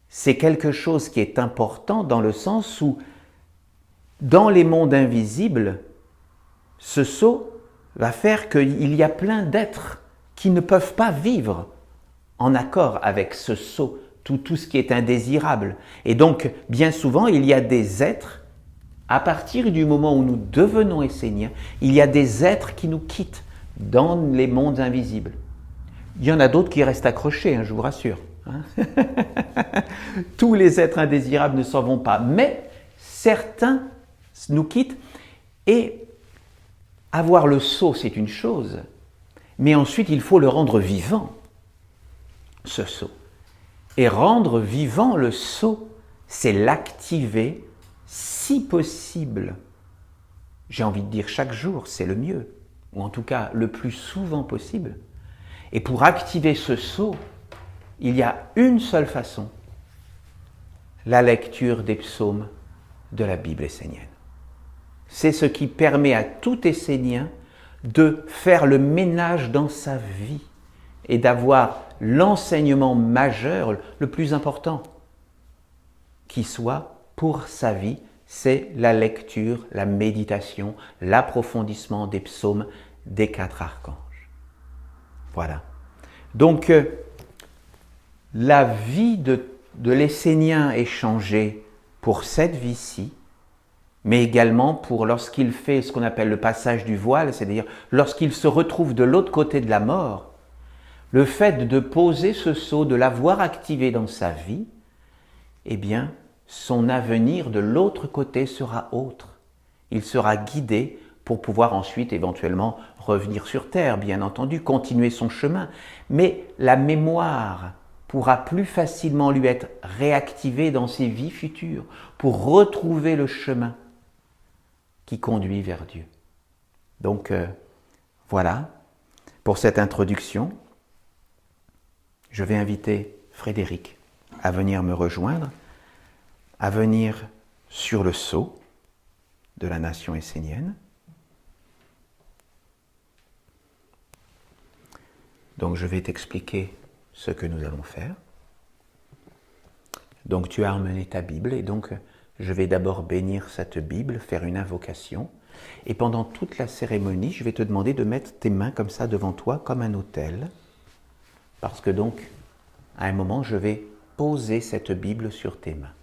c'est quelque chose qui est important dans le sens où, dans les mondes invisibles, ce sceau va faire qu'il y a plein d'êtres qui ne peuvent pas vivre en accord avec ce sceau, tout ce qui est indésirable. Et donc, bien souvent, il y a des êtres, à partir du moment où nous devenons esséniens, il y a des êtres qui nous quittent dans les mondes invisibles. Il y en a d'autres qui restent accrochés, je vous rassure. Tous les êtres indésirables ne s'en vont pas, mais certains nous quittent et avoir le sceau, c'est une chose, mais ensuite il faut le rendre vivant. ce sceau. Et rendre vivant le sceau, c'est l'activer si possible. J'ai envie de dire chaque jour, c'est le mieux, ou en tout cas le plus souvent possible. Et pour activer ce sceau, il y a une seule façon, la lecture des psaumes de la Bible essénienne. C'est ce qui permet à tout Essénien de faire le ménage dans sa vie et d'avoir l'enseignement majeur, le plus important, qui soit pour sa vie, c'est la lecture, la méditation, l'approfondissement des psaumes des 4 archanges. Voilà. Donc, la vie de l'Essénien est changée pour cette vie-ci, mais également pour lorsqu'il fait ce qu'on appelle le passage du voile, c'est-à-dire lorsqu'il se retrouve de l'autre côté de la mort, le fait de poser ce sceau, de l'avoir activé dans sa vie, eh bien, son avenir de l'autre côté sera autre. Il sera guidé pour pouvoir ensuite éventuellement revenir sur terre, bien entendu, continuer son chemin. Mais la mémoire pourra plus facilement lui être réactivée dans ses vies futures pour retrouver le chemin qui conduit vers Dieu. Donc, voilà pour cette introduction. Je vais inviter Frédéric à venir me rejoindre, à venir sur le sceau de la nation essénienne. Donc, je vais t'expliquer ce que nous allons faire. Donc, tu as emmené ta Bible et donc, je vais d'abord bénir cette Bible, faire une invocation. Et pendant toute la cérémonie, je vais te demander de mettre tes mains comme ça devant toi, comme un autel. Parce que donc, à un moment, je vais poser cette Bible sur tes mains.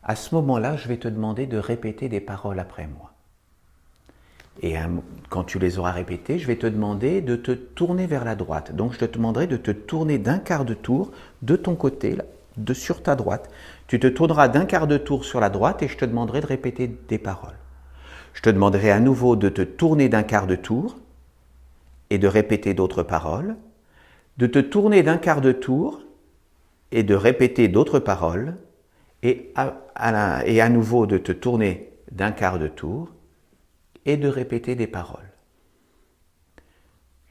À ce moment-là, je vais te demander de répéter des paroles après moi. Et quand tu les auras répétées, je vais te demander de te tourner vers la droite. Donc, je te demanderai de te tourner d'un quart de tour de ton côté, là, sur ta droite. Tu te tourneras d'un quart de tour sur la droite et je te demanderai de répéter des paroles. Je te demanderai à nouveau de te tourner d'un quart de tour et de répéter d'autres paroles, de te tourner d'un quart de tour et de répéter d'autres paroles, et à nouveau de te tourner d'un quart de tour et de répéter des paroles.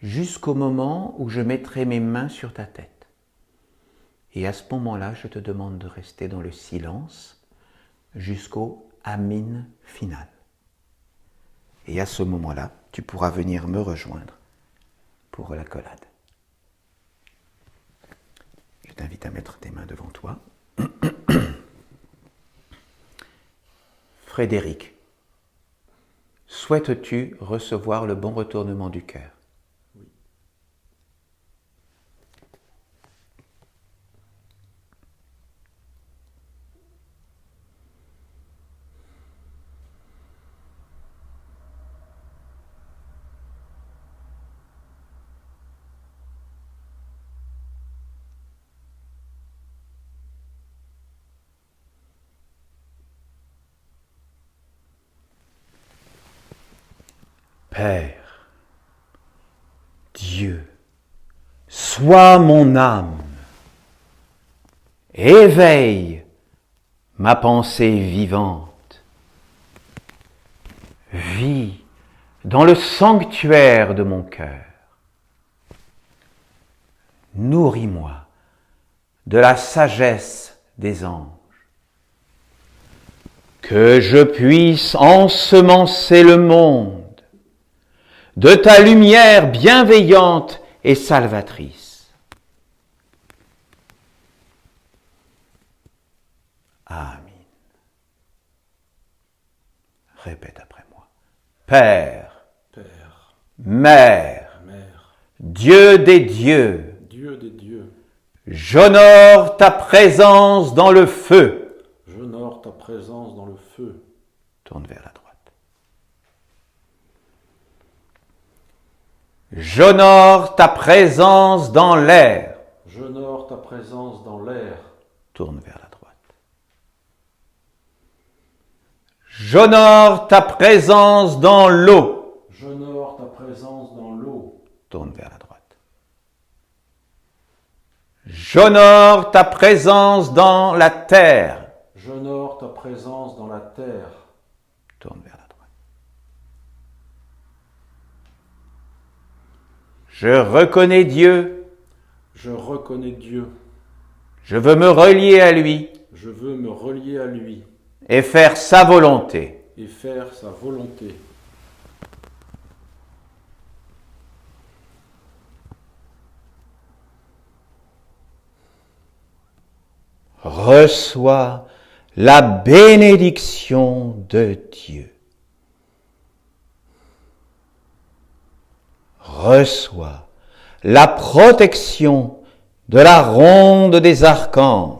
Jusqu'au moment où je mettrai mes mains sur ta tête. Et à ce moment-là, je te demande de rester dans le silence jusqu'au Amin final. Et à ce moment-là, tu pourras venir me rejoindre pour l'accolade. Je t'invite à mettre tes mains devant toi. Frédéric, souhaites-tu recevoir le bon retournement du cœur ? Oui. Père, Dieu, sois mon âme, éveille ma pensée vivante, vis dans le sanctuaire de mon cœur, nourris-moi de la sagesse des anges, que je puisse ensemencer le monde de ta lumière bienveillante et salvatrice. Amen. Répète après moi. Père, Père, Mère, Mère, Dieu des dieux, Dieu des dieux, j'honore ta présence dans le feu. j'honore ta présence dans le feu. Tourne vers la droite. J'honore ta présence dans l'air. J'honore ta présence dans l'air. Tourne vers la droite. J'honore ta présence dans l'eau. J'honore ta présence dans l'eau. Tourne vers la droite. J'honore ta présence dans la terre. J'honore ta présence dans la terre. Tourne vers la droite. Je reconnais Dieu. Je reconnais Dieu. Je veux me relier à lui Je veux me relier à lui et faire sa volonté. et faire sa volonté. Reçois la bénédiction de Dieu. Reçois la protection de la ronde des archanges.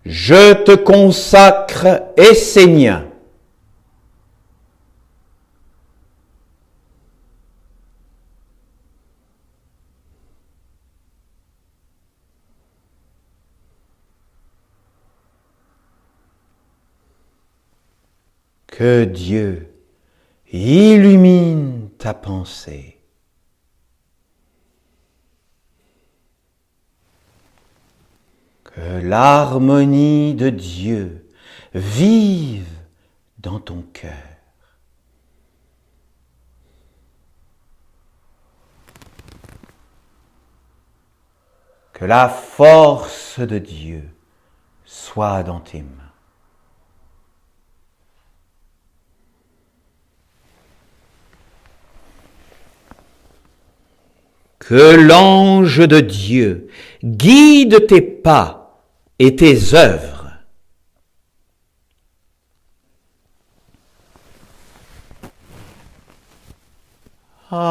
Je te consacre Essénien. Que Dieu illumine ta pensée. Que l'harmonie de Dieu vive dans ton cœur. Que la force de Dieu soit dans tes mains. Que l'ange de Dieu guide tes pas et tes œuvres. Amen.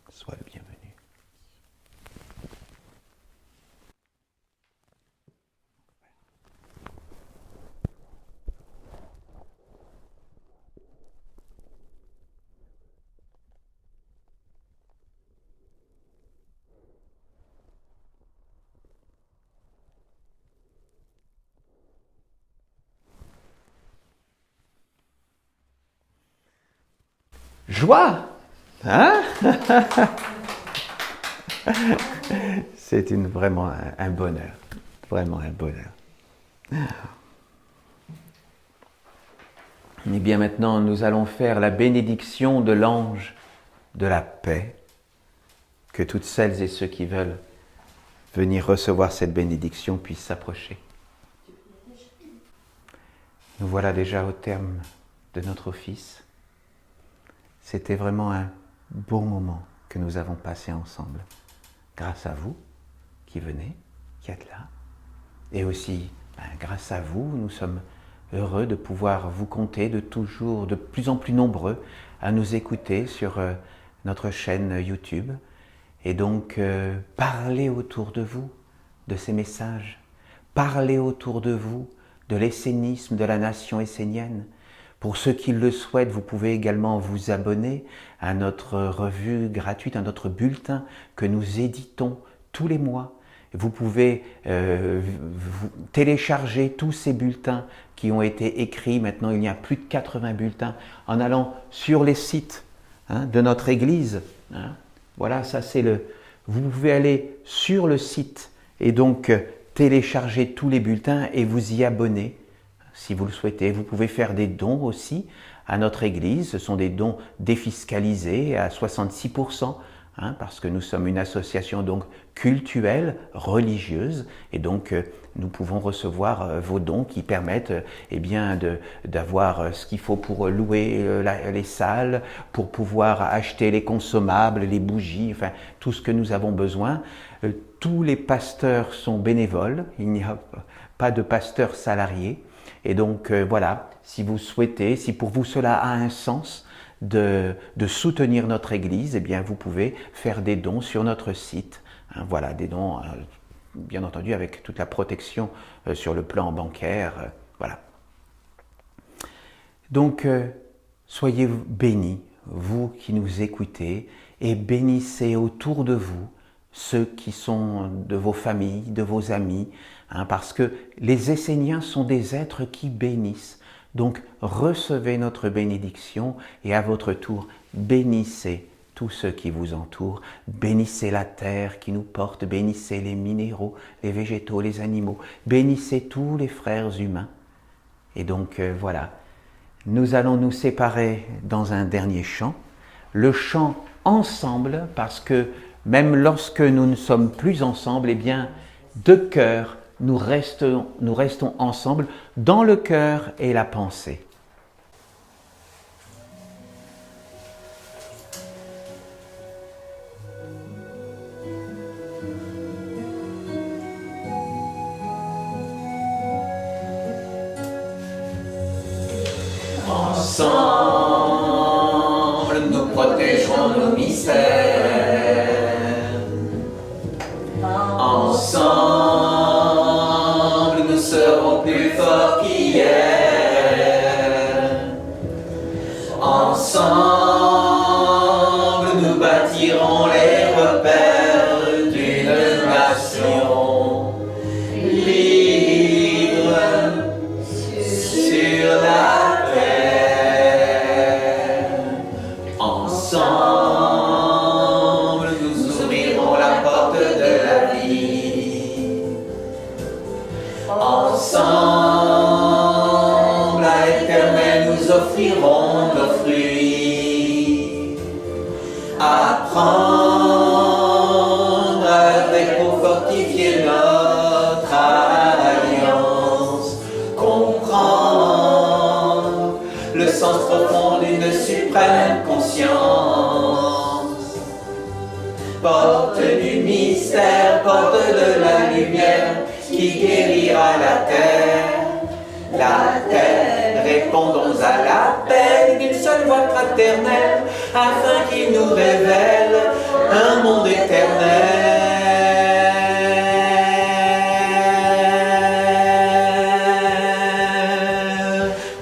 Sois le bienvenu. Joie, hein? C'est vraiment un bonheur, vraiment un bonheur. Et bien maintenant, nous allons faire la bénédiction de l'ange de la paix. Que toutes celles et ceux qui veulent venir recevoir cette bénédiction puissent s'approcher. Nous voilà déjà au terme de notre office. C'était vraiment un bon moment que nous avons passé ensemble. Grâce à vous qui venez, qui êtes là. Et aussi, grâce à vous, nous sommes heureux de pouvoir vous compter de plus en plus nombreux à nous écouter sur notre chaîne YouTube. Et donc, parlez autour de vous de ces messages. Parlez autour de vous de l'essénisme de la nation essénienne. Pour ceux qui le souhaitent, vous pouvez également vous abonner à notre revue gratuite, à notre bulletin que nous éditons tous les mois. Vous pouvez télécharger tous ces bulletins qui ont été écrits. Maintenant, il y a plus de 80 bulletins en allant sur les sites de notre Église. Voilà, ça c'est vous pouvez aller sur le site et donc télécharger tous les bulletins et vous y abonner. Si vous le souhaitez, vous pouvez faire des dons aussi à notre Église. Ce sont des dons défiscalisés à 66%, parce que nous sommes une association donc cultuelle, religieuse, et donc nous pouvons recevoir vos dons qui permettent d'avoir ce qu'il faut pour louer les salles, pour pouvoir acheter les consommables, les bougies, enfin tout ce que nous avons besoin. Tous les pasteurs sont bénévoles, il n'y a pas de pasteurs salariés. Et donc voilà, si vous souhaitez, si pour vous cela a un sens de soutenir notre Église, eh bien vous pouvez faire des dons sur notre site. Voilà, des dons, bien entendu, avec toute la protection sur le plan bancaire. Voilà. Donc, soyez bénis, vous qui nous écoutez, et bénissez autour de vous ceux qui sont de vos familles, de vos amis, parce que les Esséniens sont des êtres qui bénissent. Donc recevez notre bénédiction et à votre tour, bénissez tous ceux qui vous entourent, bénissez la terre qui nous porte, bénissez les minéraux, les végétaux, les animaux, bénissez tous les frères humains. Et donc voilà, nous allons nous séparer dans un dernier chant, le chant ensemble, parce que même lorsque nous ne sommes plus ensemble, eh bien, de cœur, nous restons ensemble dans le cœur et la pensée. Ensemble, nous protégerons nos mystères. Ensemble, nous serons plus forts qu'hier. Ensemble, nous bâtirons les repères d'une nation libre sur la terre. Ensemble, nous ouvrirons la porte de la vie. Ensemble, à l'Éternel, nous offrirons nos fruits. Apprendre avec pour fortifier notre alliance. Comprendre le sens profond d'une suprême conscience. Porte du mystère, porte de la lumière qui guérira la terre. La terre, répondons à l'appel d'une seule voix fraternelle, afin qu'il nous révèle un monde éternel.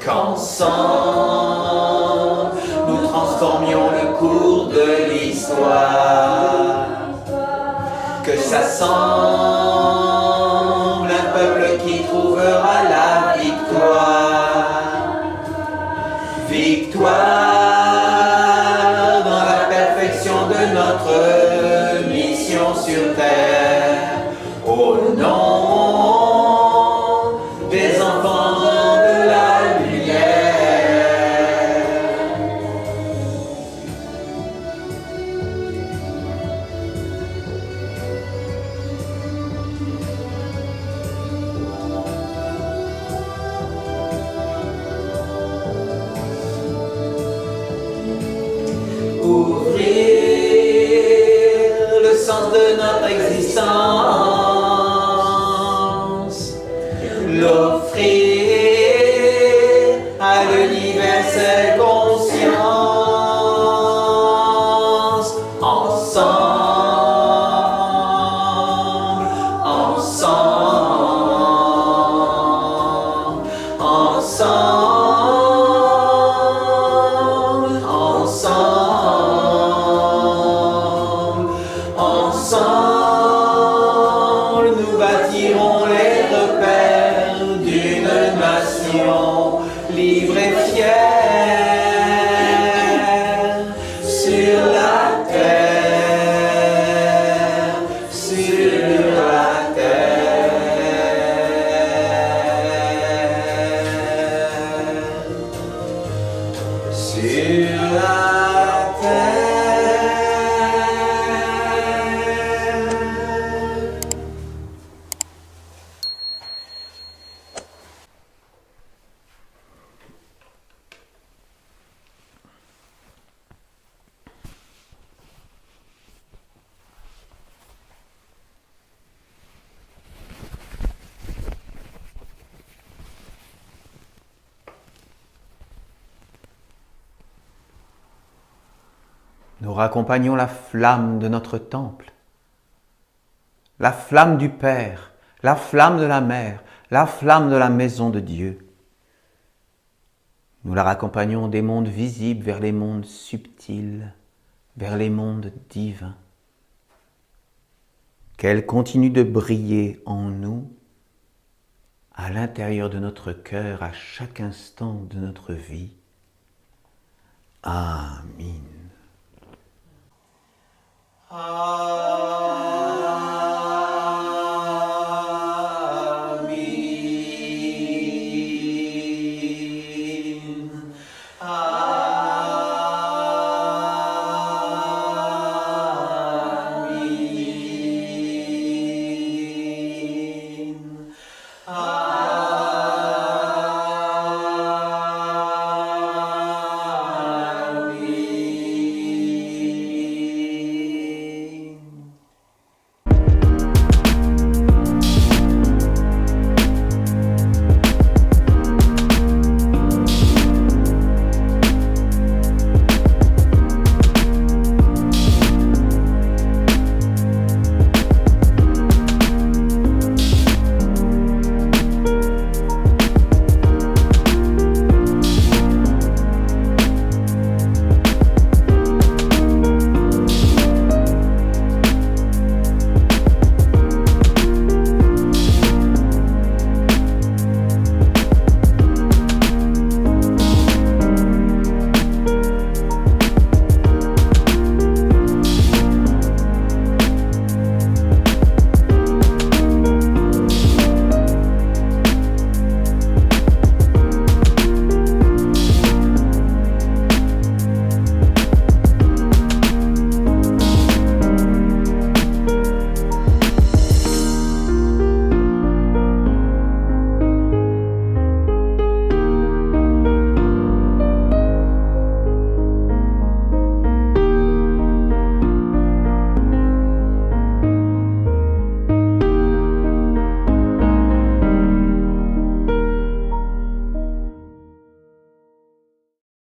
Qu'ensemble, nous transformions le cours de l'histoire. Que s'assemble un peuple qui trouvera la victoire. Victoire dans la perfection de notre mission sur terre. Au nom des enfants de la lumière. Ouvrir le sens de notre existence, l'offrir à l'universelle conscience. Ensemble, ensemble, ensemble, ensemble, ensemble, nous bâtirons les repères d'une nation libre et fière sur la terre, sur la terre, sur la terre. Nous raccompagnons la flamme de notre temple, la flamme du Père, la flamme de la Mère, la flamme de la maison de Dieu. Nous la raccompagnons des mondes visibles vers les mondes subtils, vers les mondes divins. Qu'elle continue de briller en nous, à l'intérieur de notre cœur, à chaque instant de notre vie. Amen. Amen.